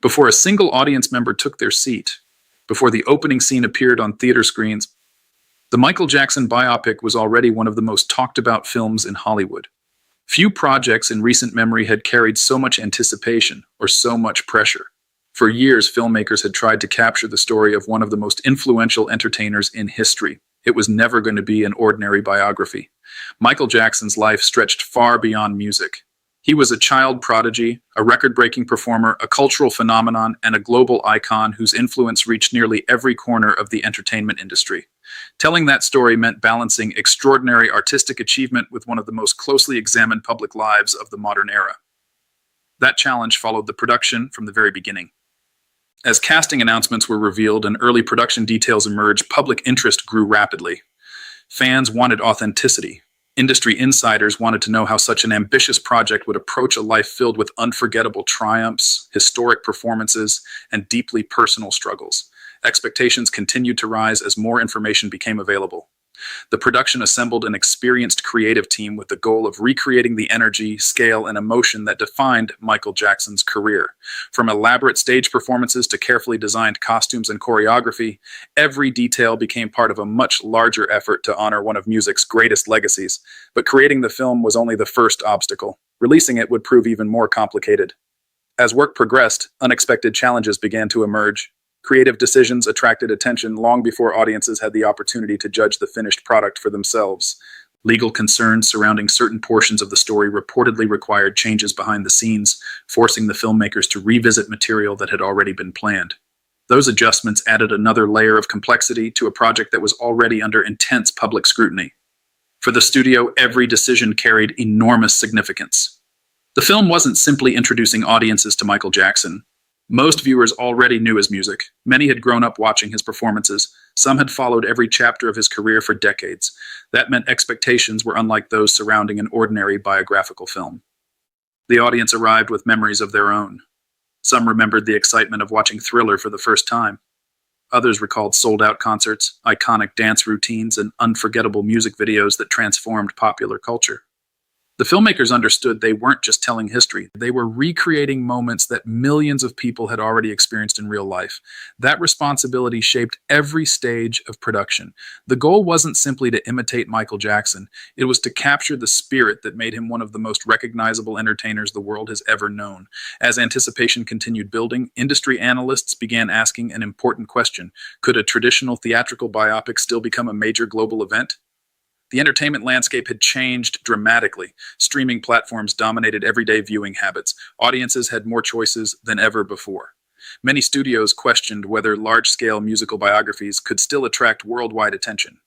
Before a single audience member took their seat, before the opening scene appeared on theater screens, the Michael Jackson biopic was already one of the most talked about films in Hollywood. Few projects in recent memory had carried so much anticipation or so much pressure. For years, filmmakers had tried to capture the story of one of the most influential entertainers in history. It was never going to be an ordinary biography. Michael Jackson's life stretched far beyond music. He was a child prodigy, a record-breaking performer, a cultural phenomenon, and a global icon whose influence reached nearly every corner of the entertainment industry. Telling that story meant balancing extraordinary artistic achievement with one of the most closely examined public lives of the modern era. That challenge followed the production from the very beginning. As casting announcements were revealed and early production details emerged, public interest grew rapidly. Fans wanted authenticity. Industry insiders wanted to know how such an ambitious project would approach a life filled with unforgettable triumphs, historic performances, and deeply personal struggles. Expectations continued to rise as more information became available. The production assembled an experienced creative team with the goal of recreating the energy, scale, and emotion that defined Michael Jackson's career. From elaborate stage performances to carefully designed costumes and choreography, every detail became part of a much larger effort to honor one of music's greatest legacies. But creating the film was only the first obstacle. Releasing it would prove even more complicated. As work progressed, unexpected challenges began to emerge. Creative decisions attracted attention long before audiences had the opportunity to judge the finished product for themselves. Legal concerns surrounding certain portions of the story reportedly required changes behind the scenes, forcing the filmmakers to revisit material that had already been planned. Those adjustments added another layer of complexity to a project that was already under intense public scrutiny. For the studio, every decision carried enormous significance. The film wasn't simply introducing audiences to Michael Jackson. Most viewers already knew his music. Many had grown up watching his performances. Some had followed every chapter of his career for decades. That meant expectations were unlike those surrounding an ordinary biographical film. The audience arrived with memories of their own. Some remembered the excitement of watching Thriller for the first time. Others recalled sold-out concerts, iconic dance routines, and unforgettable music videos that transformed popular culture. The filmmakers understood they weren't just telling history, they were recreating moments that millions of people had already experienced in real life. That responsibility shaped every stage of production. The goal wasn't simply to imitate Michael Jackson, it was to capture the spirit that made him one of the most recognizable entertainers the world has ever known. As anticipation continued building, industry analysts began asking an important question: could a traditional theatrical biopic still become a major global event? The entertainment landscape had changed dramatically. Streaming platforms dominated everyday viewing habits. Audiences had more choices than ever before. Many studios questioned whether large-scale musical biographies could still attract worldwide attention.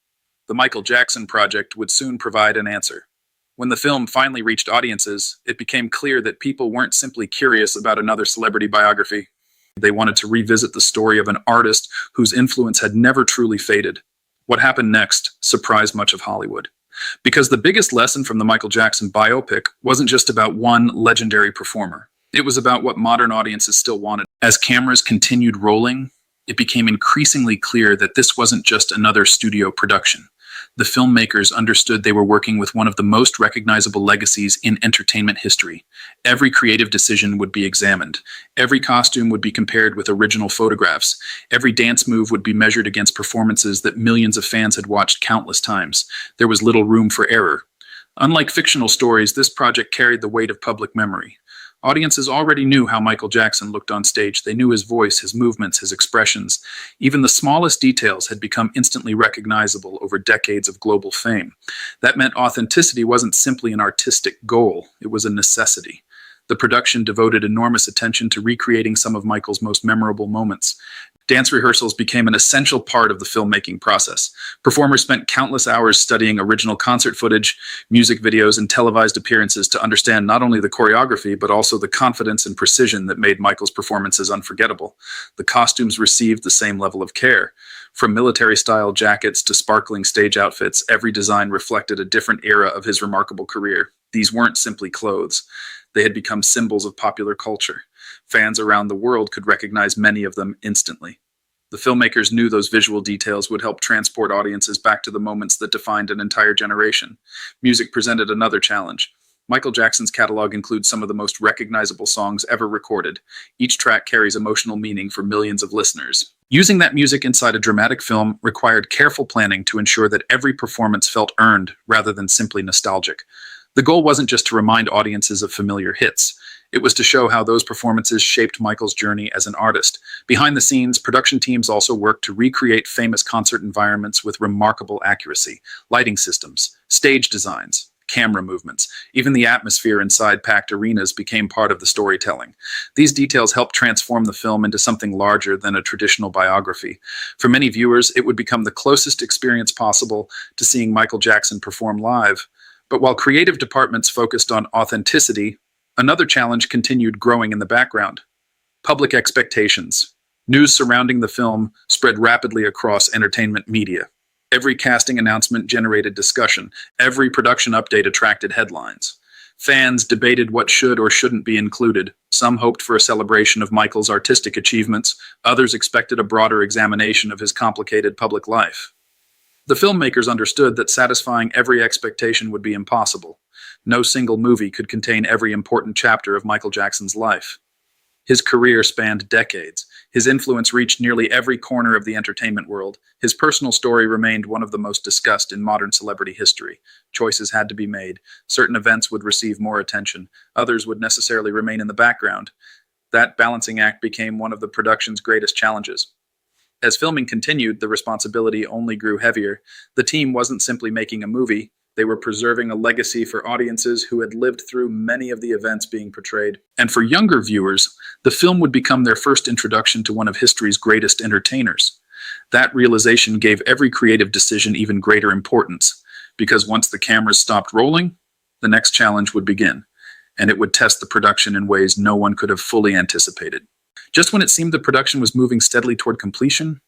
The Michael Jackson project would soon provide an answer. When the film finally reached audiences, it became clear that people weren't simply curious about another celebrity biography. They wanted to revisit the story of an artist whose influence had never truly faded. What happened next surprised much of Hollywood. Because the biggest lesson from the Michael Jackson biopic wasn't just about one legendary performer. It was about what modern audiences still wanted. As cameras continued rolling, it became increasingly clear that this wasn't just another studio production. The filmmakers understood they were working with one of the most recognizable legacies in entertainment history. Every creative decision would be examined. Every costume would be compared with original photographs. Every dance move would be measured against performances that millions of fans had watched countless times. There was little room for error. Unlike fictional stories, this project carried the weight of public memory. Audiences already knew how Michael Jackson looked on stage. They knew his voice, his movements, his expressions. Even the smallest details had become instantly recognizable over decades of global fame. That meant authenticity wasn't simply an artistic goal, it was a necessity. The production devoted enormous attention to recreating some of Michael's most memorable moments. Dance rehearsals became an essential part of the filmmaking process. Performers spent countless hours studying original concert footage, music videos, and televised appearances to understand not only the choreography, but also the confidence and precision that made Michael's performances unforgettable. The costumes received the same level of care. From military-style jackets to sparkling stage outfits, every design reflected a different era of his remarkable career. These weren't simply clothes. They had become symbols of popular culture. Fans around the world could recognize many of them instantly. The filmmakers knew those visual details would help transport audiences back to the moments that defined an entire generation. Music presented another challenge. Michael Jackson's catalog includes some of the most recognizable songs ever recorded. Each track carries emotional meaning for millions of listeners. Using that music inside a dramatic film required careful planning to ensure that every performance felt earned rather than simply nostalgic. The goal wasn't just to remind audiences of familiar hits. It was to show how those performances shaped Michael's journey as an artist. Behind the scenes, production teams also worked to recreate famous concert environments with remarkable accuracy. Lighting systems, stage designs, camera movements, even the atmosphere inside packed arenas became part of the storytelling. These details helped transform the film into something larger than a traditional biography. For many viewers, it would become the closest experience possible to seeing Michael Jackson perform live. But while creative departments focused on authenticity, another challenge continued growing in the background: public expectations. News surrounding the film spread rapidly across entertainment media. Every casting announcement generated discussion. Every production update attracted headlines. Fans debated what should or shouldn't be included. Some hoped for a celebration of Michael's artistic achievements. Others expected a broader examination of his complicated public life. The filmmakers understood that satisfying every expectation would be impossible. No single movie could contain every important chapter of Michael Jackson's life. His career spanned decades. His influence reached nearly every corner of the entertainment world. His personal story remained one of the most discussed in modern celebrity history. Choices had to be made. Certain events would receive more attention. Others would necessarily remain in the background. That balancing act became one of the production's greatest challenges. As filming continued, the responsibility only grew heavier. The team wasn't simply making a movie. They were preserving a legacy for audiences who had lived through many of the events being portrayed. And for younger viewers, the film would become their first introduction to one of history's greatest entertainers. That realization gave every creative decision even greater importance, because once the cameras stopped rolling, the next challenge would begin, and it would test the production in ways no one could have fully anticipated. Just when it seemed the production was moving steadily toward completion,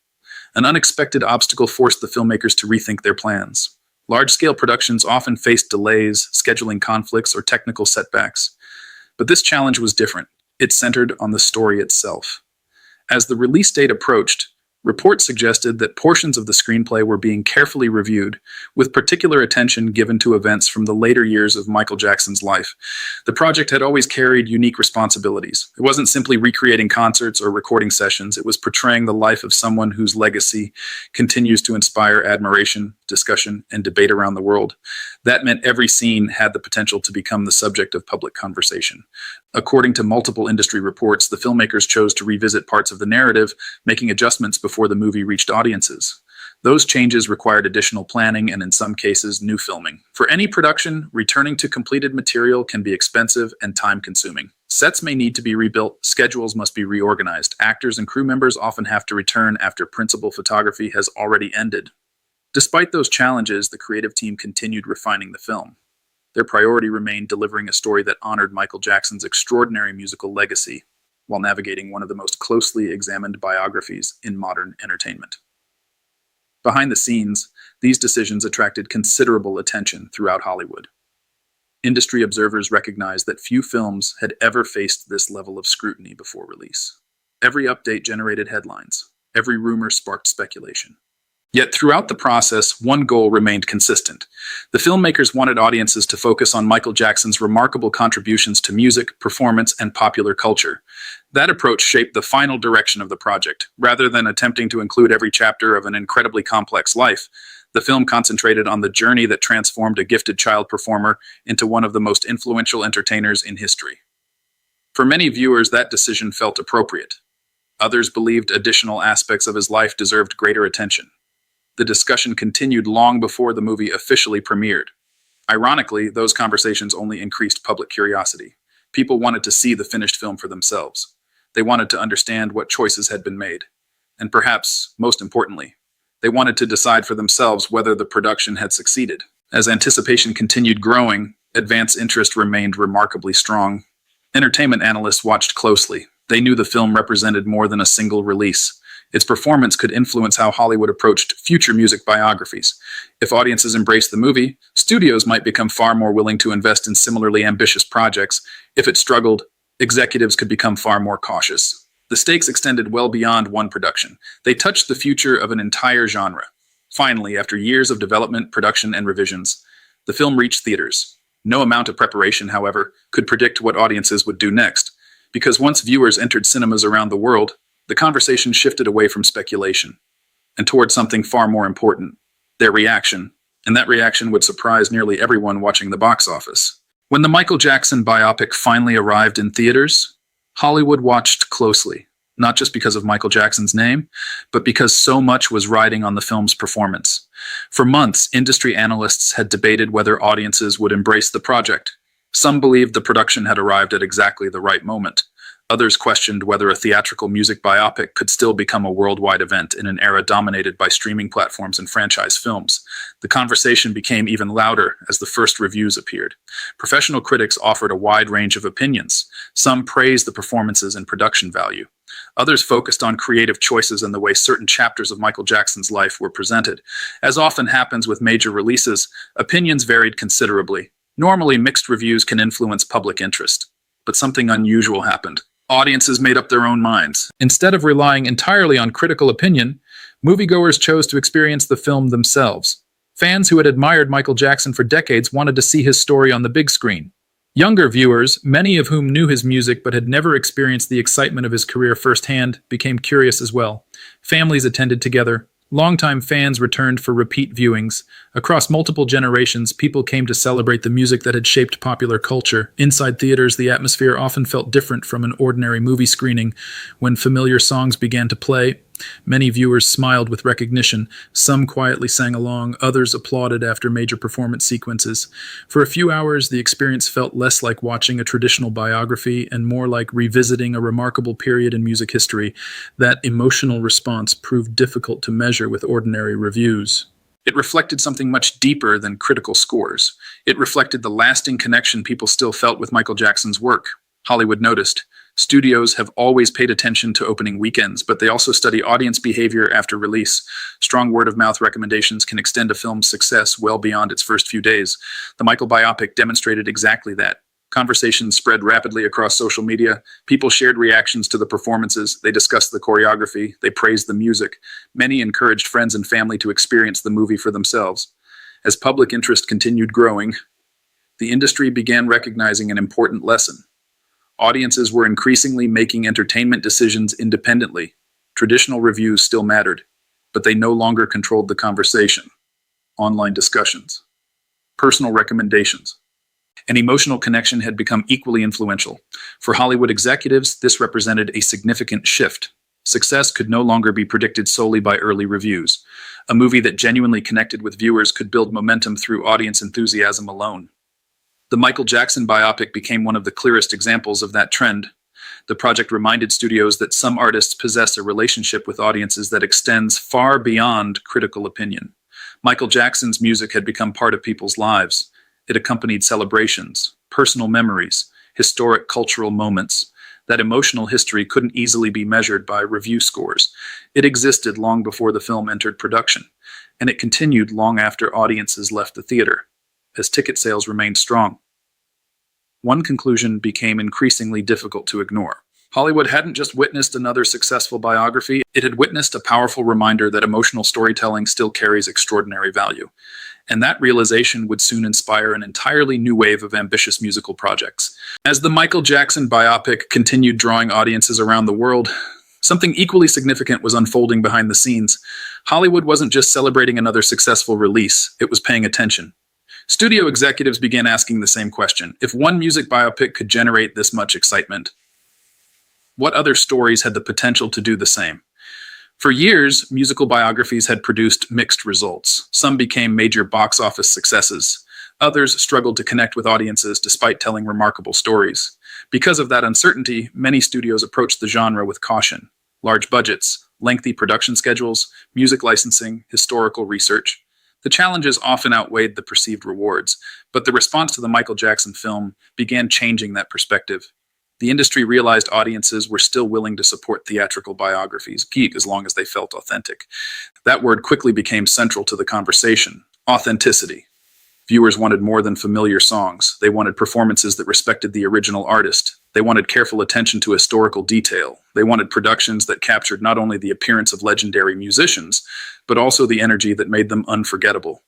an unexpected obstacle forced the filmmakers to rethink their plans. Large-scale productions often faced delays, scheduling conflicts, or technical setbacks. But this challenge was different. It centered on the story itself. As the release date approached, reports suggested that portions of the screenplay were being carefully reviewed, with particular attention given to events from the later years of Michael Jackson's life. The project had always carried unique responsibilities. It wasn't simply recreating concerts or recording sessions. It was portraying the life of someone whose legacy continues to inspire admiration, discussion, and debate around the world. That meant every scene had the potential to become the subject of public conversation. According to multiple industry reports, the filmmakers chose to revisit parts of the narrative, making adjustments before the movie reached audiences. Those changes required additional planning and, in some cases, new filming. For any production, returning to completed material can be expensive and time-consuming. Sets may need to be rebuilt, schedules must be reorganized. Actors and crew members often have to return after principal photography has already ended. Despite those challenges, the creative team continued refining the film. Their priority remained delivering a story that honored Michael Jackson's extraordinary musical legacy while navigating one of the most closely examined biographies in modern entertainment. Behind the scenes, these decisions attracted considerable attention throughout Hollywood. Industry observers recognized that few films had ever faced this level of scrutiny before release. Every update generated headlines. Every rumor sparked speculation. Yet throughout the process, one goal remained consistent. The filmmakers wanted audiences to focus on Michael Jackson's remarkable contributions to music, performance, and popular culture. That approach shaped the final direction of the project. Rather than attempting to include every chapter of an incredibly complex life, the film concentrated on the journey that transformed a gifted child performer into one of the most influential entertainers in history. For many viewers, that decision felt appropriate. Others believed additional aspects of his life deserved greater attention. The discussion continued long before the movie officially premiered. Ironically, those conversations only increased public curiosity. People wanted to see the finished film for themselves. They wanted to understand what choices had been made. And perhaps, most importantly, they wanted to decide for themselves whether the production had succeeded. As anticipation continued growing, advance interest remained remarkably strong. Entertainment analysts watched closely. They knew the film represented more than a single release. Its performance could influence how Hollywood approached future music biographies. If audiences embraced the movie, studios might become far more willing to invest in similarly ambitious projects. If it struggled, executives could become far more cautious. The stakes extended well beyond one production. They touched the future of an entire genre. Finally, after years of development, production, and revisions, the film reached theaters. No amount of preparation, however, could predict what audiences would do next, because once viewers entered cinemas around the world, the conversation shifted away from speculation and toward something far more important, their reaction, and that reaction would surprise nearly everyone watching the box office. When the Michael Jackson biopic finally arrived in theaters, Hollywood watched closely, not just because of Michael Jackson's name, but because so much was riding on the film's performance. For months, industry analysts had debated whether audiences would embrace the project. Some believed the production had arrived at exactly the right moment. Others questioned whether a theatrical music biopic could still become a worldwide event in an era dominated by streaming platforms and franchise films. The conversation became even louder as the first reviews appeared. Professional critics offered a wide range of opinions. Some praised the performances and production value. Others focused on creative choices and the way certain chapters of Michael Jackson's life were presented. As often happens with major releases, opinions varied considerably. Normally, mixed reviews can influence public interest. But something unusual happened. Audiences made up their own minds. Instead of relying entirely on critical opinion, moviegoers chose to experience the film themselves. Fans who had admired Michael Jackson for decades wanted to see his story on the big screen. Younger viewers, many of whom knew his music but had never experienced the excitement of his career firsthand, became curious as well. Families attended together. Longtime fans returned for repeat viewings. Across multiple generations, people came to celebrate the music that had shaped popular culture. Inside theaters, the atmosphere often felt different from an ordinary movie screening. When familiar songs began to play, many viewers smiled with recognition. Some quietly sang along, others applauded after major performance sequences. For a few hours, the experience felt less like watching a traditional biography and more like revisiting a remarkable period in music history. That emotional response proved difficult to measure with ordinary reviews. It reflected something much deeper than critical scores. It reflected the lasting connection people still felt with Michael Jackson's work. Hollywood noticed. Studios have always paid attention to opening weekends, but they also study audience behavior after release. Strong word-of-mouth recommendations can extend a film's success well beyond its first few days. The Michael biopic demonstrated exactly that. Conversations spread rapidly across social media. People shared reactions to the performances. They discussed the choreography. They praised the music. Many encouraged friends and family to experience the movie for themselves. As public interest continued growing, the industry began recognizing an important lesson. Audiences were increasingly making entertainment decisions independently. Traditional reviews still mattered, but they no longer controlled the conversation. Online discussions, personal recommendations, an emotional connection had become equally influential. For Hollywood executives, this represented a significant shift. Success could no longer be predicted solely by early reviews. A movie that genuinely connected with viewers could build momentum through audience enthusiasm alone. The Michael Jackson biopic became one of the clearest examples of that trend. The project reminded studios that some artists possess a relationship with audiences that extends far beyond critical opinion. Michael Jackson's music had become part of people's lives. It accompanied celebrations, personal memories, historic cultural moments. That emotional history couldn't easily be measured by review scores. It existed long before the film entered production, and it continued long after audiences left the theater, as ticket sales remained strong. One conclusion became increasingly difficult to ignore. Hollywood hadn't just witnessed another successful biography, it had witnessed a powerful reminder that emotional storytelling still carries extraordinary value. And that realization would soon inspire an entirely new wave of ambitious musical projects. As the Michael Jackson biopic continued drawing audiences around the world, something equally significant was unfolding behind the scenes. Hollywood wasn't just celebrating another successful release, it was paying attention. Studio executives began asking the same question. If one music biopic could generate this much excitement, what other stories had the potential to do the same? For years, musical biographies had produced mixed results. Some became major box office successes. Others struggled to connect with audiences despite telling remarkable stories. Because of that uncertainty, many studios approached the genre with caution. Large budgets, lengthy production schedules, music licensing, historical research. The challenges often outweighed the perceived rewards, but the response to the Michael Jackson film began changing that perspective. The industry realized audiences were still willing to support theatrical biographies, as long as they felt authentic. That word quickly became central to the conversation: authenticity. Viewers wanted more than familiar songs. They wanted performances that respected the original artist. They wanted careful attention to historical detail. They wanted productions that captured not only the appearance of legendary musicians, but also the energy that made them unforgettable.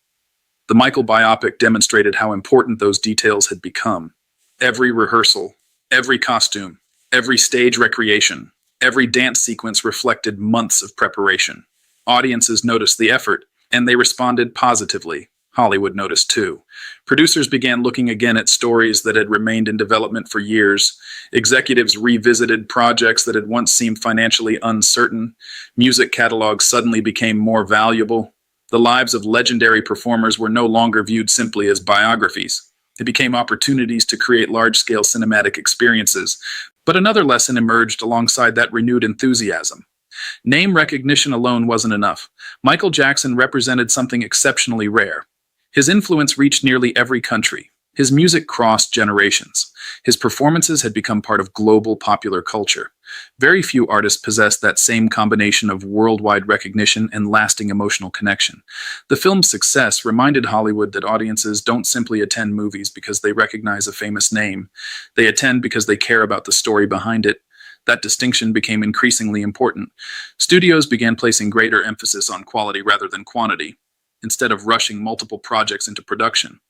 The Michael biopic demonstrated how important those details had become. Every rehearsal, every costume, every stage recreation, every dance sequence reflected months of preparation. Audiences noticed the effort, and they responded positively. Hollywood noticed too. Producers began looking again at stories that had remained in development for years. Executives revisited projects that had once seemed financially uncertain. Music catalogs suddenly became more valuable. The lives of legendary performers were no longer viewed simply as biographies. They became opportunities to create large-scale cinematic experiences. But another lesson emerged alongside that renewed enthusiasm. Name recognition alone wasn't enough. Michael Jackson represented something exceptionally rare. His influence reached nearly every country. His music crossed generations. His performances had become part of global popular culture. Very few artists possess that same combination of worldwide recognition and lasting emotional connection. The film's success reminded Hollywood that audiences don't simply attend movies because they recognize a famous name. They attend because they care about the story behind it. That distinction became increasingly important. Studios began placing greater emphasis on quality rather than quantity. Instead of rushing multiple projects into production,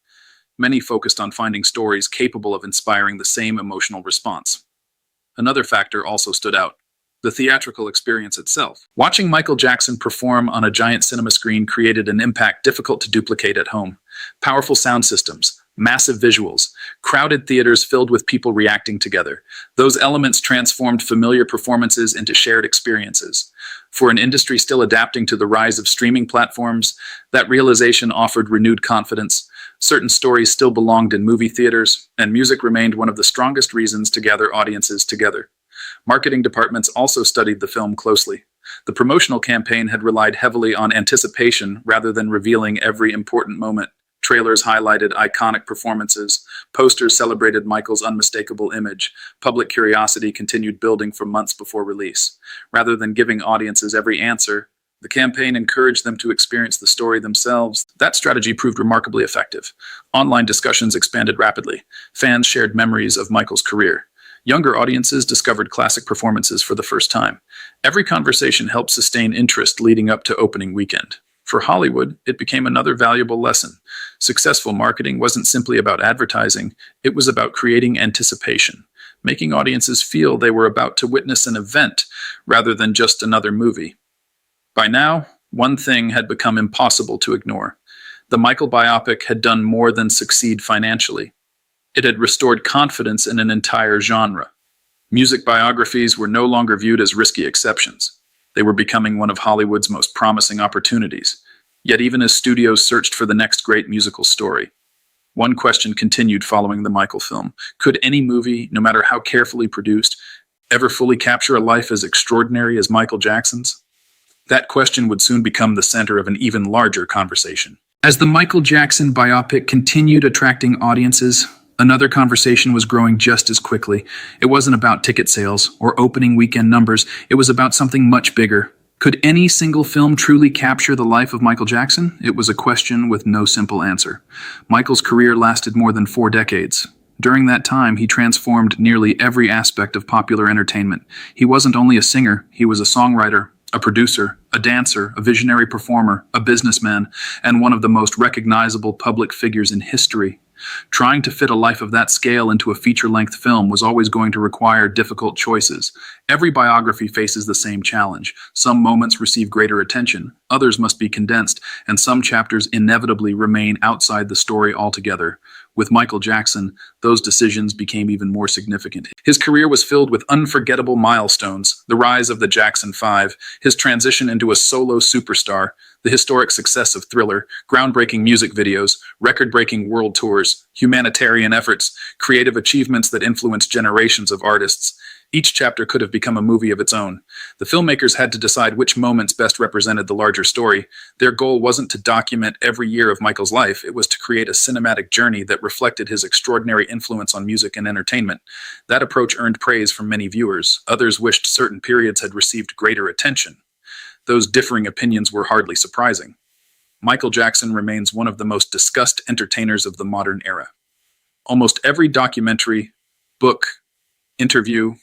many focused on finding stories capable of inspiring the same emotional response. Another factor also stood out: the theatrical experience itself. Watching Michael Jackson perform on a giant cinema screen created an impact difficult to duplicate at home. Powerful sound systems, massive visuals, crowded theaters filled with people reacting together. Those elements transformed familiar performances into shared experiences. For an industry still adapting to the rise of streaming platforms, that realization offered renewed confidence. Certain stories still belonged in movie theaters, and music remained one of the strongest reasons to gather audiences together. Marketing departments also studied the film closely. The promotional campaign had relied heavily on anticipation rather than revealing every important moment. Trailers highlighted iconic performances. Posters celebrated Michael's unmistakable image. Public curiosity continued building for months before release. Rather than giving audiences every answer, the campaign encouraged them to experience the story themselves. That strategy proved remarkably effective. Online discussions expanded rapidly. Fans shared memories of Michael's career. Younger audiences discovered classic performances for the first time. Every conversation helped sustain interest leading up to opening weekend. For Hollywood, it became another valuable lesson. Successful marketing wasn't simply about advertising, it was about creating anticipation, making audiences feel they were about to witness an event rather than just another movie. By now, one thing had become impossible to ignore. The Michael biopic had done more than succeed financially. It had restored confidence in an entire genre. Music biographies were no longer viewed as risky exceptions. They were becoming one of Hollywood's most promising opportunities. Yet even as studios searched for the next great musical story, one question continued following the Michael film. Could any movie, no matter how carefully produced, ever fully capture a life as extraordinary as Michael Jackson's? That question would soon become the center of an even larger conversation. As the Michael Jackson biopic continued attracting audiences, another conversation was growing just as quickly. It wasn't about ticket sales or opening weekend numbers. It was about something much bigger. Could any single film truly capture the life of Michael Jackson? It was a question with no simple answer. Michael's career lasted more than 4 decades. During that time, he transformed nearly every aspect of popular entertainment. He wasn't only a singer, he was a songwriter, a producer, a dancer, a visionary performer, a businessman, and one of the most recognizable public figures in history. Trying to fit a life of that scale into a feature-length film was always going to require difficult choices. Every biography faces the same challenge. Some moments receive greater attention, others must be condensed, and some chapters inevitably remain outside the story altogether. With Michael Jackson, those decisions became even more significant. His career was filled with unforgettable milestones: the rise of the Jackson 5, his transition into a solo superstar, the historic success of Thriller, groundbreaking music videos, record-breaking world tours, humanitarian efforts, creative achievements that influenced generations of artists. Each chapter could have become a movie of its own. The filmmakers had to decide which moments best represented the larger story. Their goal wasn't to document every year of Michael's life, it was to create a cinematic journey that reflected his extraordinary influence on music and entertainment. That approach earned praise from many viewers. Others wished certain periods had received greater attention. Those differing opinions were hardly surprising. Michael Jackson remains one of the most discussed entertainers of the modern era. Almost every documentary, book, interview,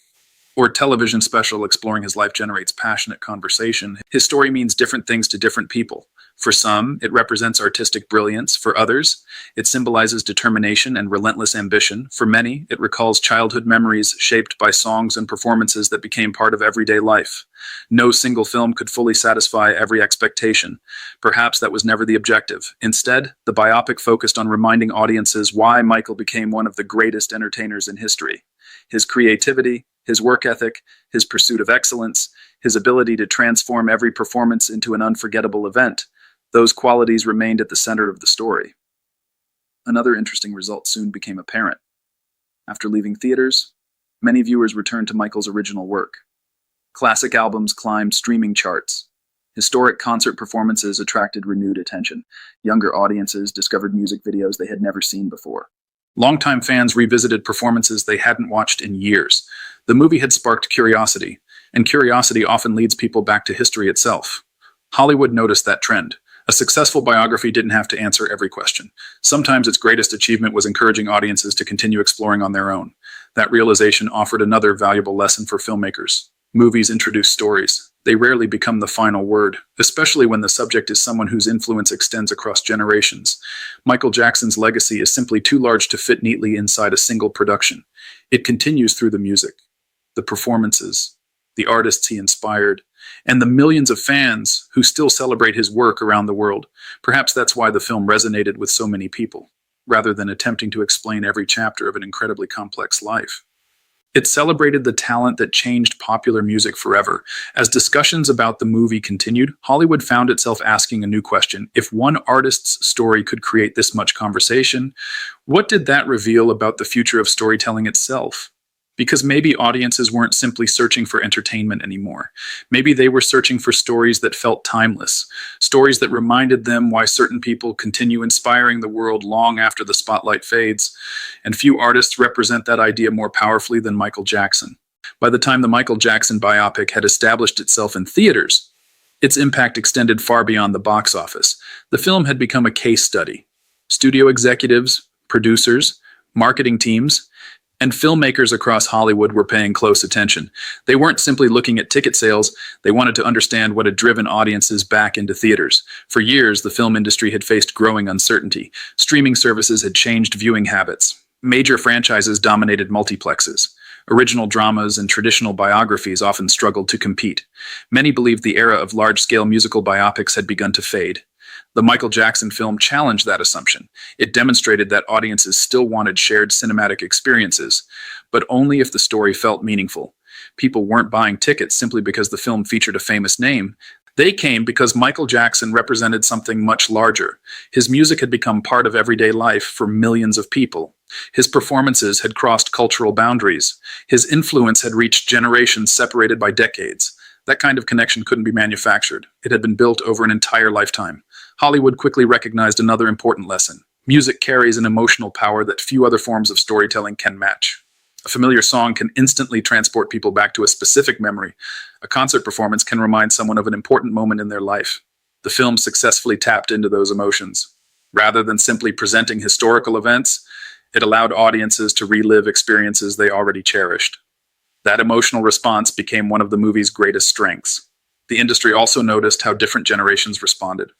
or television special exploring his life generates passionate conversation. His story means different things to different people. For some, it represents artistic brilliance. For others, it symbolizes determination and relentless ambition. For many, it recalls childhood memories shaped by songs and performances that became part of everyday life. No single film could fully satisfy every expectation. Perhaps that was never the objective. Instead, the biopic focused on reminding audiences why Michael became one of the greatest entertainers in history. His creativity, his work ethic, his pursuit of excellence, his ability to transform every performance into an unforgettable event, those qualities remained at the center of the story. Another interesting result soon became apparent. After leaving theaters, many viewers returned to Michael's original work. Classic albums climbed streaming charts. Historic concert performances attracted renewed attention. Younger audiences discovered music videos they had never seen before. Longtime fans revisited performances they hadn't watched in years. The movie had sparked curiosity, and curiosity often leads people back to history itself. Hollywood noticed that trend. A successful biography didn't have to answer every question. Sometimes its greatest achievement was encouraging audiences to continue exploring on their own. That realization offered another valuable lesson for filmmakers. Movies introduce stories. They rarely become the final word, especially when the subject is someone whose influence extends across generations. Michael Jackson's legacy is simply too large to fit neatly inside a single production. It continues through the music, the performances, the artists he inspired, and the millions of fans who still celebrate his work around the world. Perhaps that's why the film resonated with so many people, rather than attempting to explain every chapter of an incredibly complex life. It celebrated the talent that changed popular music forever. As discussions about the movie continued, Hollywood found itself asking a new question. If one artist's story could create this much conversation, what did that reveal about the future of storytelling itself? Because maybe audiences weren't simply searching for entertainment anymore. Maybe they were searching for stories that felt timeless, stories that reminded them why certain people continue inspiring the world long after the spotlight fades. And few artists represent that idea more powerfully than Michael Jackson. By the time the Michael Jackson biopic had established itself in theaters, its impact extended far beyond the box office. The film had become a case study. Studio executives, producers, marketing teams, and filmmakers across Hollywood were paying close attention. They weren't simply looking at ticket sales, they wanted to understand what had driven audiences back into theaters. For years, the film industry had faced growing uncertainty. Streaming services had changed viewing habits. Major franchises dominated multiplexes. Original dramas and traditional biographies often struggled to compete. Many believed the era of large-scale musical biopics had begun to fade. The Michael Jackson film challenged that assumption. It demonstrated that audiences still wanted shared cinematic experiences, but only if the story felt meaningful. People weren't buying tickets simply because the film featured a famous name. They came because Michael Jackson represented something much larger. His music had become part of everyday life for millions of people. His performances had crossed cultural boundaries. His influence had reached generations separated by decades. That kind of connection couldn't be manufactured. It had been built over an entire lifetime. Hollywood quickly recognized another important lesson. Music carries an emotional power that few other forms of storytelling can match. A familiar song can instantly transport people back to a specific memory. A concert performance can remind someone of an important moment in their life. The film successfully tapped into those emotions. Rather than simply presenting historical events, it allowed audiences to relive experiences they already cherished. That emotional response became one of the movie's greatest strengths. The industry also noticed how different generations responded.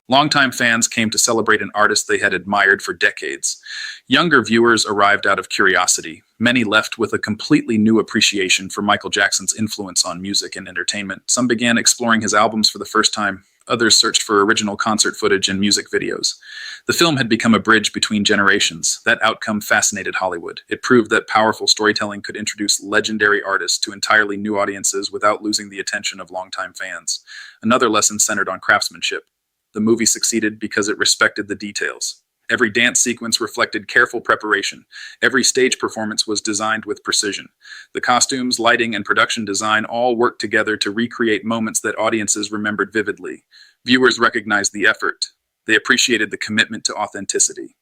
Longtime fans came to celebrate an artist they had admired for decades. Younger viewers arrived out of curiosity. Many left with a completely new appreciation for Michael Jackson's influence on music and entertainment. Some began exploring his albums for the first time. Others searched for original concert footage and music videos. The film had become a bridge between generations. That outcome fascinated Hollywood. It proved that powerful storytelling could introduce legendary artists to entirely new audiences without losing the attention of longtime fans. Another lesson centered on craftsmanship. The movie succeeded because it respected the details. Every dance sequence reflected careful preparation. Every stage performance was designed with precision. The costumes, lighting, and production design all worked together to recreate moments that audiences remembered vividly. Viewers recognized the effort. They appreciated the commitment to authenticity.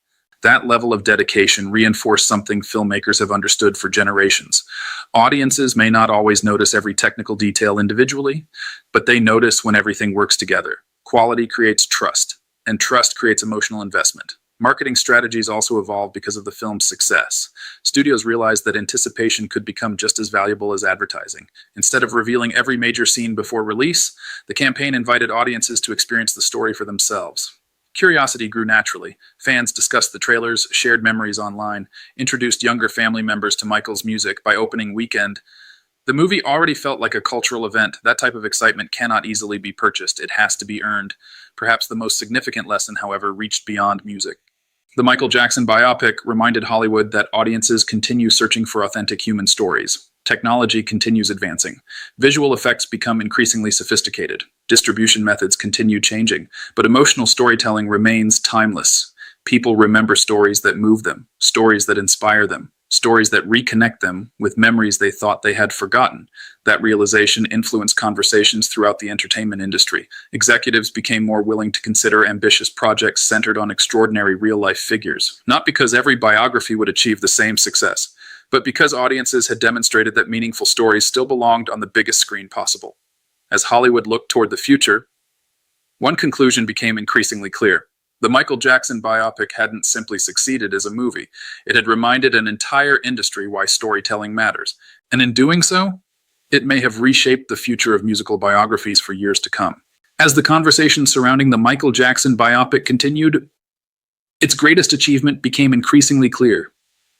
That level of dedication reinforced something filmmakers have understood for generations. Audiences may not always notice every technical detail individually, but they notice when everything works together. Quality creates trust, and trust creates emotional investment. Marketing strategies also evolved because of the film's success. Studios realized that anticipation could become just as valuable as advertising. Instead of revealing every major scene before release, the campaign invited audiences to experience the story for themselves. Curiosity grew naturally. Fans discussed the trailers, shared memories online, introduced younger family members to Michael's music. By opening weekend, the movie already felt like a cultural event. That type of excitement cannot easily be purchased. It has to be earned. Perhaps the most significant lesson, however, reached beyond music. The Michael Jackson biopic reminded Hollywood that audiences continue searching for authentic human stories. Technology continues advancing. Visual effects become increasingly sophisticated. Distribution methods continue changing, but emotional storytelling remains timeless. People remember stories that move them, stories that inspire them, stories that reconnect them with memories they thought they had forgotten. That realization influenced conversations throughout the entertainment industry. Executives became more willing to consider ambitious projects centered on extraordinary real-life figures, not because every biography would achieve the same success, but because audiences had demonstrated that meaningful stories still belonged on the biggest screen possible. As Hollywood looked toward the future, one conclusion became increasingly clear. The Michael Jackson biopic hadn't simply succeeded as a movie. It had reminded an entire industry why storytelling matters. And in doing so, it may have reshaped the future of musical biographies for years to come. As the conversation surrounding the Michael Jackson biopic continued, its greatest achievement became increasingly clear.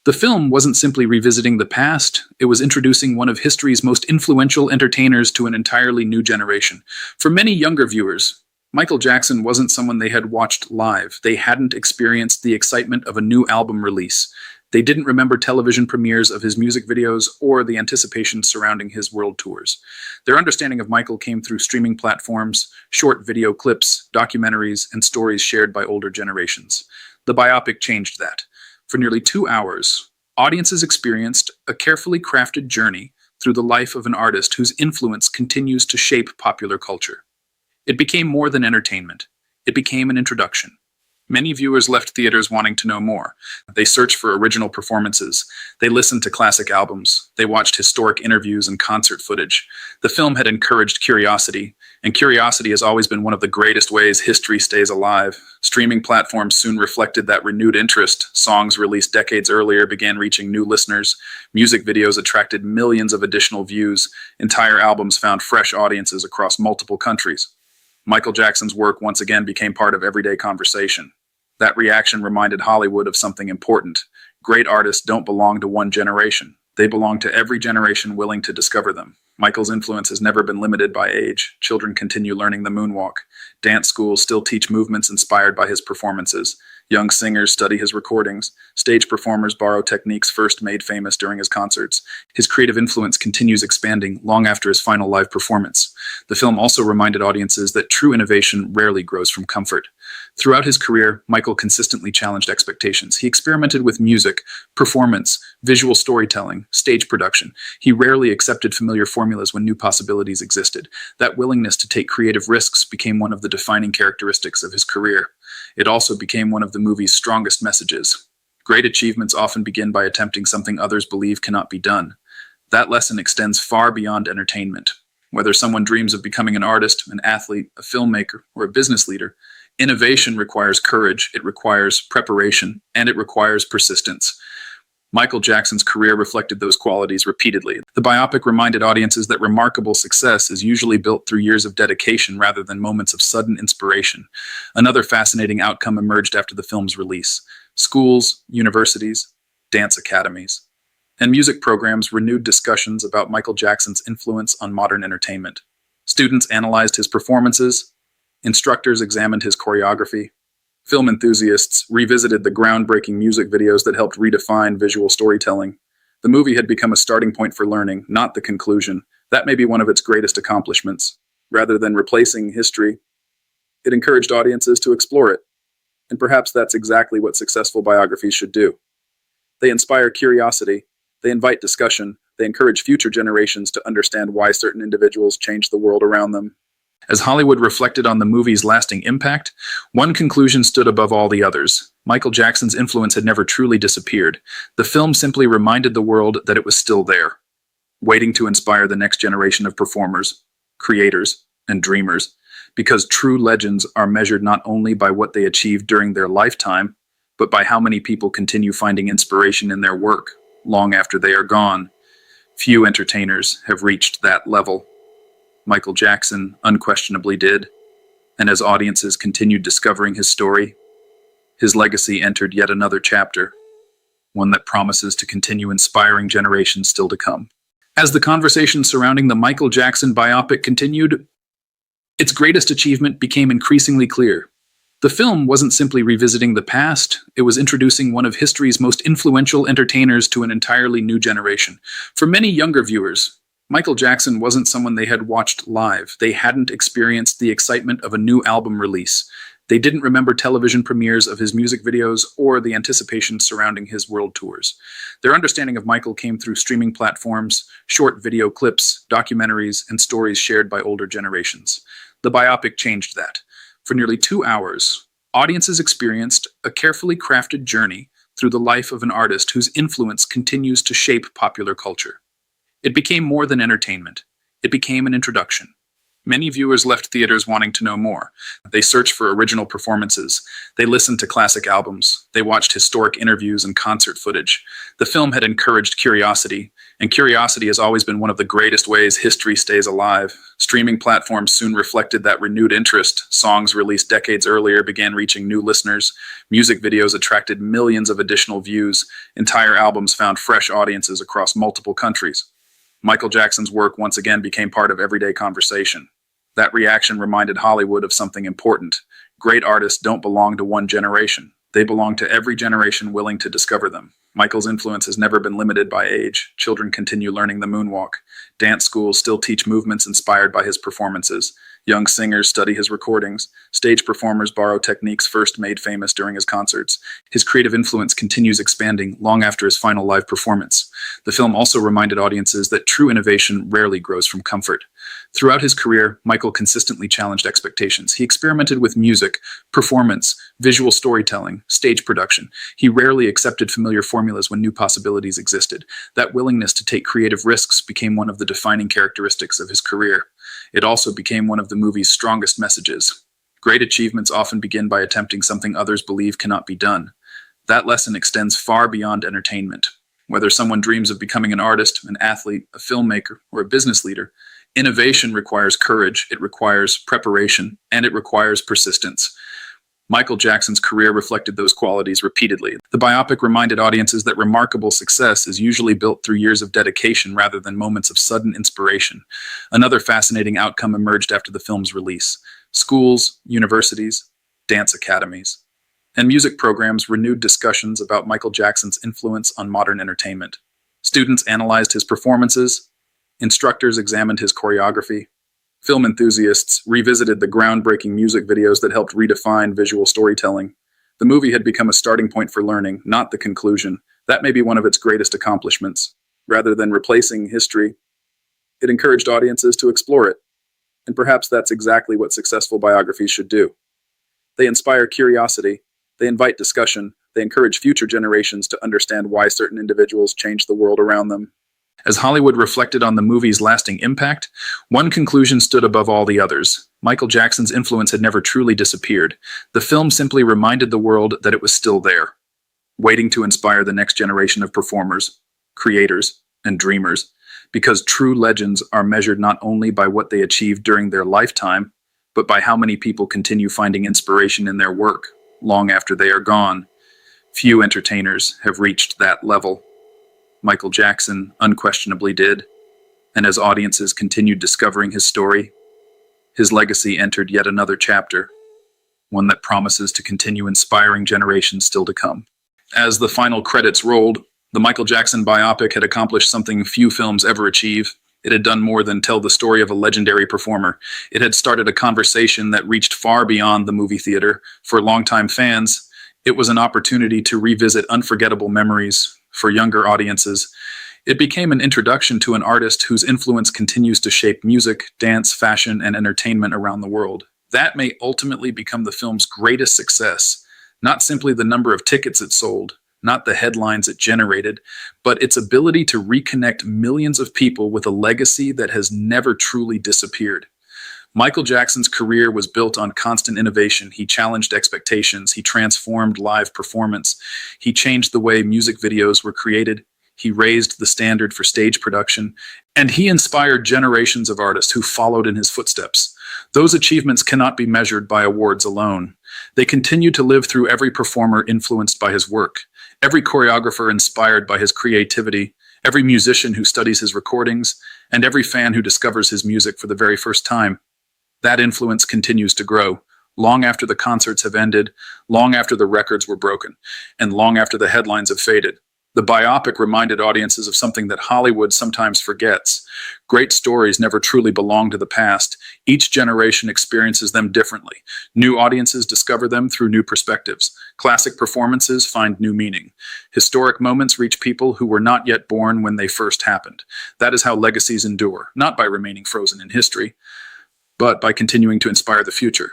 The film wasn't simply revisiting the past, it was introducing one of history's most influential entertainers to an entirely new generation. For many younger viewers, Michael Jackson wasn't someone they had watched live. They hadn't experienced the excitement of a new album release. They didn't remember television premieres of his music videos or the anticipation surrounding his world tours. Their understanding of Michael came through streaming platforms, short video clips, documentaries, and stories shared by older generations. The biopic changed that. For nearly 2 hours, audiences experienced a carefully crafted journey through the life of an artist whose influence continues to shape popular culture. It became more than entertainment. It became an introduction. Many viewers left theaters wanting to know more. They searched for original performances. They listened to classic albums. They watched historic interviews and concert footage. The film had encouraged curiosity, and curiosity has always been one of the greatest ways history stays alive. Streaming platforms soon reflected that renewed interest. Songs released decades earlier began reaching new listeners. Music videos attracted millions of additional views. Entire albums found fresh audiences across multiple countries. Michael Jackson's work once again became part of everyday conversation. That reaction reminded Hollywood of something important. Great artists don't belong to one generation. They belong to every generation willing to discover them. Michael's influence has never been limited by age. Children continue learning the moonwalk. Dance schools still teach movements inspired by his performances. Young singers study his recordings. Stage performers borrow techniques first made famous during his concerts. His creative influence continues expanding long after his final live performance. The film also reminded audiences that true innovation rarely grows from comfort. Throughout his career, Michael consistently challenged expectations. He experimented with music, performance, visual storytelling, stage production. He rarely accepted familiar formulas when new possibilities existed. That willingness to take creative risks became one of the defining characteristics of his career. It also became one of the movie's strongest messages. Great achievements often begin by attempting something others believe cannot be done. That lesson extends far beyond entertainment. Whether someone dreams of becoming an artist, an athlete, a filmmaker, or a business leader, innovation requires courage, it requires preparation, and it requires persistence. Michael Jackson's career reflected those qualities repeatedly. The biopic reminded audiences that remarkable success is usually built through years of dedication rather than moments of sudden inspiration. Another fascinating outcome emerged after the film's release. Schools, universities, dance academies, and music programs renewed discussions about Michael Jackson's influence on modern entertainment. Students analyzed his performances, instructors examined his choreography, film enthusiasts revisited the groundbreaking music videos that helped redefine visual storytelling. The movie had become a starting point for learning, not the conclusion. That may be one of its greatest accomplishments. Rather than replacing history, it encouraged audiences to explore it. And perhaps that's exactly what successful biographies should do. They inspire curiosity, they invite discussion, they encourage future generations to understand why certain individuals changed the world around them. As Hollywood reflected on the movie's lasting impact, one conclusion stood above all the others. Michael Jackson's influence had never truly disappeared. The film simply reminded the world that it was still there, waiting to inspire the next generation of performers, creators, and dreamers. Because true legends are measured not only by what they achieved during their lifetime, but by how many people continue finding inspiration in their work long after they are gone. Few entertainers have reached that level. Michael Jackson unquestionably did, and as audiences continued discovering his story, his legacy entered yet another chapter, one that promises to continue inspiring generations still to come. As the conversation surrounding the Michael Jackson biopic continued, its greatest achievement became increasingly clear. The film wasn't simply revisiting the past, it was introducing one of history's most influential entertainers to an entirely new generation. For many younger viewers, Michael Jackson wasn't someone they had watched live. They hadn't experienced the excitement of a new album release. They didn't remember television premieres of his music videos or the anticipation surrounding his world tours. Their understanding of Michael came through streaming platforms, short video clips, documentaries, and stories shared by older generations. The biopic changed that. For nearly 2 hours, audiences experienced a carefully crafted journey through the life of an artist whose influence continues to shape popular culture. It became more than entertainment. It became an introduction. Many viewers left theaters wanting to know more. They searched for original performances. They listened to classic albums. They watched historic interviews and concert footage. The film had encouraged curiosity, and curiosity has always been one of the greatest ways history stays alive. Streaming platforms soon reflected that renewed interest. Songs released decades earlier began reaching new listeners. Music videos attracted millions of additional views. Entire albums found fresh audiences across multiple countries. Michael Jackson's work once again became part of everyday conversation. That reaction reminded Hollywood of something important. Great artists don't belong to one generation. They belong to every generation willing to discover them. Michael's influence has never been limited by age. Children continue learning the moonwalk. Dance schools still teach movements inspired by his performances. Young singers study his recordings. Stage performers borrow techniques first made famous during his concerts. His creative influence continues expanding long after his final live performance. The film also reminded audiences that true innovation rarely grows from comfort. Throughout his career, Michael consistently challenged expectations. He experimented with music, performance, visual storytelling, stage production. He rarely accepted familiar formulas when new possibilities existed. That willingness to take creative risks became one of the defining characteristics of his career. It also became one of the movie's strongest messages. Great achievements often begin by attempting something others believe cannot be done. That lesson extends far beyond entertainment. Whether someone dreams of becoming an artist, an athlete, a filmmaker, or a business leader, innovation requires courage, it requires preparation, and it requires persistence. Michael Jackson's career reflected those qualities repeatedly. The biopic reminded audiences that remarkable success is usually built through years of dedication rather than moments of sudden inspiration. Another fascinating outcome emerged after the film's release. Schools, universities, dance academies, and music programs renewed discussions about Michael Jackson's influence on modern entertainment. Students analyzed his performances, instructors examined his choreography, film enthusiasts revisited the groundbreaking music videos that helped redefine visual storytelling. The movie had become a starting point for learning, not the conclusion. That may be one of its greatest accomplishments. Rather than replacing history, it encouraged audiences to explore it. And perhaps that's exactly what successful biographies should do. They inspire curiosity, they invite discussion, they encourage future generations to understand why certain individuals changed the world around them. As Hollywood reflected on the movie's lasting impact, one conclusion stood above all the others. Michael Jackson's influence had never truly disappeared. The film simply reminded the world that it was still there, waiting to inspire the next generation of performers, creators, and dreamers, because true legends are measured not only by what they achieved during their lifetime, but by how many people continue finding inspiration in their work long after they are gone. Few entertainers have reached that level. Michael Jackson unquestionably did, and as audiences continued discovering his story, his legacy entered yet another chapter, one that promises to continue inspiring generations still to come. As the final credits rolled, the Michael Jackson biopic had accomplished something few films ever achieve. It had done more than tell the story of a legendary performer. It had started a conversation that reached far beyond the movie theater. For longtime fans, it was an opportunity to revisit unforgettable memories. For younger audiences, it became an introduction to an artist whose influence continues to shape music, dance, fashion, and entertainment around the world. That may ultimately become the film's greatest success, not simply the number of tickets it sold, not the headlines it generated, but its ability to reconnect millions of people with a legacy that has never truly disappeared. Michael Jackson's career was built on constant innovation. He challenged expectations. He transformed live performance. He changed the way music videos were created. He raised the standard for stage production. And he inspired generations of artists who followed in his footsteps. Those achievements cannot be measured by awards alone. They continue to live through every performer influenced by his work, every choreographer inspired by his creativity, every musician who studies his recordings, and every fan who discovers his music for the very first time. That influence continues to grow, long after the concerts have ended, long after the records were broken, and long after the headlines have faded. The biopic reminded audiences of something that Hollywood sometimes forgets. Great stories never truly belong to the past. Each generation experiences them differently. New audiences discover them through new perspectives. Classic performances find new meaning. Historic moments reach people who were not yet born when they first happened. That is how legacies endure, not by remaining frozen in history, but by continuing to inspire the future.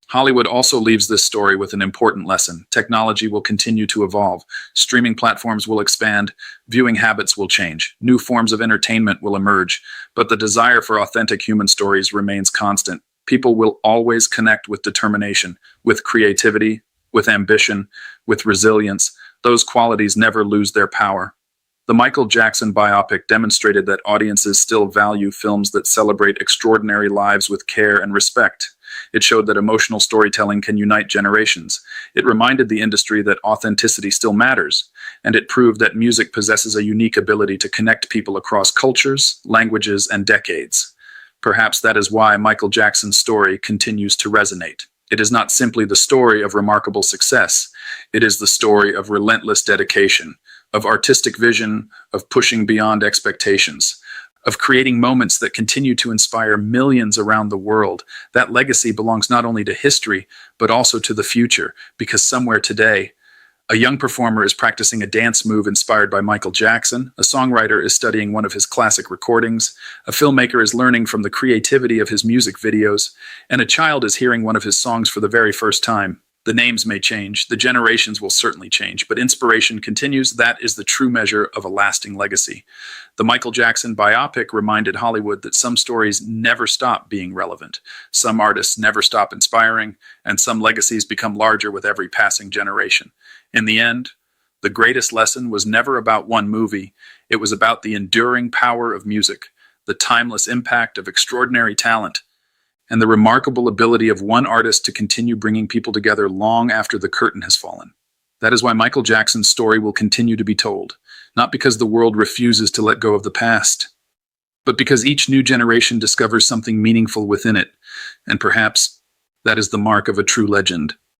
Hollywood also leaves this story with an important lesson. Technology will continue to evolve. Streaming platforms will expand. Viewing habits will change. New forms of entertainment will emerge. But the desire for authentic human stories remains constant. People will always connect with determination, with creativity, with ambition, with resilience. Those qualities never lose their power. The Michael Jackson biopic demonstrated that audiences still value films that celebrate extraordinary lives with care and respect. It showed that emotional storytelling can unite generations. It reminded the industry that authenticity still matters, and it proved that music possesses a unique ability to connect people across cultures, languages, and decades. Perhaps that is why Michael Jackson's story continues to resonate. It is not simply the story of remarkable success. It is the story of relentless dedication, of artistic vision, of pushing beyond expectations, of creating moments that continue to inspire millions around the world. That legacy belongs not only to history, but also to the future, because somewhere today, a young performer is practicing a dance move inspired by Michael Jackson, a songwriter is studying one of his classic recordings, a filmmaker is learning from the creativity of his music videos, and a child is hearing one of his songs for the very first time. The names may change, the generations will certainly change, but inspiration continues. That is the true measure of a lasting legacy. The Michael Jackson biopic reminded Hollywood that some stories never stop being relevant, some artists never stop inspiring, and some legacies become larger with every passing generation. In the end, the greatest lesson was never about one movie. It was about the enduring power of music, the timeless impact of extraordinary talent, and the remarkable ability of one artist to continue bringing people together long after the curtain has fallen. That is why Michael Jackson's story will continue to be told, not because the world refuses to let go of the past, but because each new generation discovers something meaningful within it, and perhaps that is the mark of a true legend.